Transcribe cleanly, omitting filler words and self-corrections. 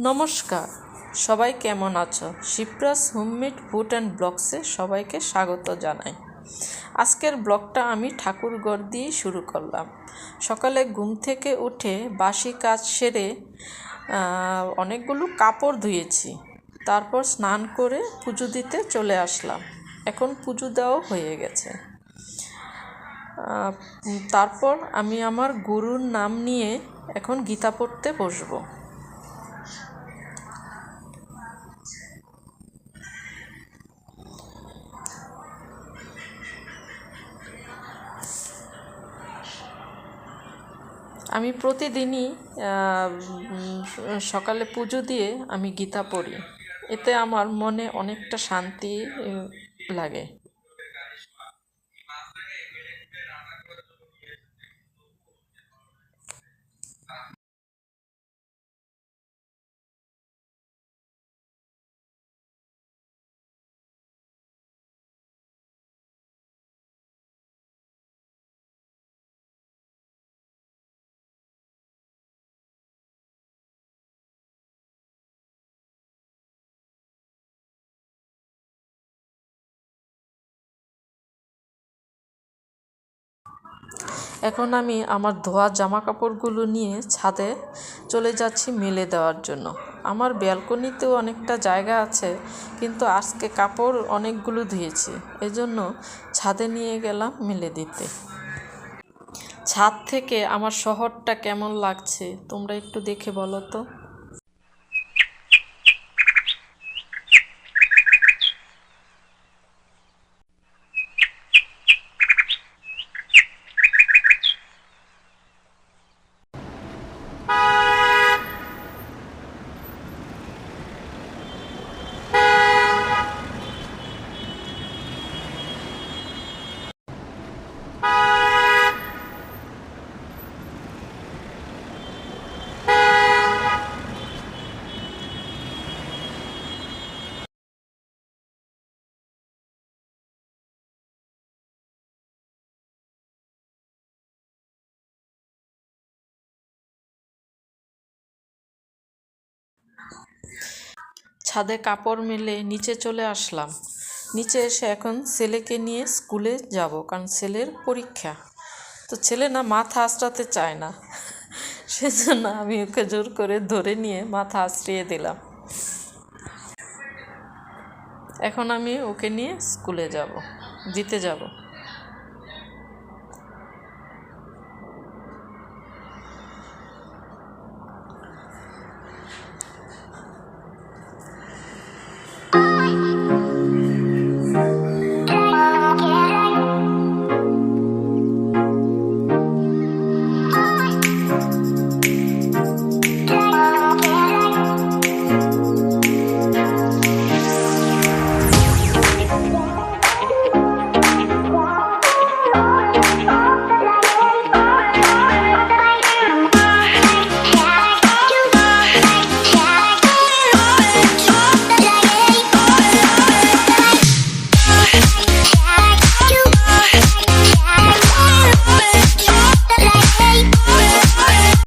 নমস্কার, সবাই কেমন আছো? শিপ্রাস হোমমেড ফুড অ্যান্ড ব্লগসে সবাইকে স্বাগত জানাই। আজকের ব্লগটা আমি ঠাকুরঘর দিয়েই শুরু করলাম। সকালে ঘুম থেকে উঠে বাসি কাজ সেরে অনেকগুলো কাপড় ধুয়েছি। তারপর স্নান করে পুজো দিতে চলে আসলাম। এখন পুজো দেওয়া হয়ে গেছে। তারপর আমি আমার গুরুর নাম নিয়ে এখন গীতা পড়তে বসবো। আমি প্রতিদিনই সকালে পুজো দিয়ে আমি গীতা পড়ি। এতে আমার মনে অনেকটা শান্তি লাগে। এখন আমি আমার ধোয়া জামা কাপড়গুলো নিয়ে ছাদে চলে যাচ্ছি মেলে দেওয়ার জন্য। আমার ব্যালকনিতেও অনেকটা জায়গা আছে, কিন্তু আজকে কাপড় অনেকগুলো ধুয়েছি, এজন্য ছাদে নিয়ে গেলাম মেলে দিতে। ছাদ থেকে আমার শহরটা কেমন লাগছে তোমরা একটু দেখে বলো তো। ছাদে কাপড় মেলে নিচে চলে আসলাম। নিচে এসে এখন ছেলেকে নিয়ে স্কুলে যাব, কারণ ছেলের পরীক্ষা। তো ছেলে না মাথা আঁচড়াতে চায় না, সেজন্য আমি ওকে জোর করে ধরে নিয়ে মাথা আঁচড়িয়ে দিলাম। এখন আমি ওকে নিয়ে স্কুলে দিতে যাব।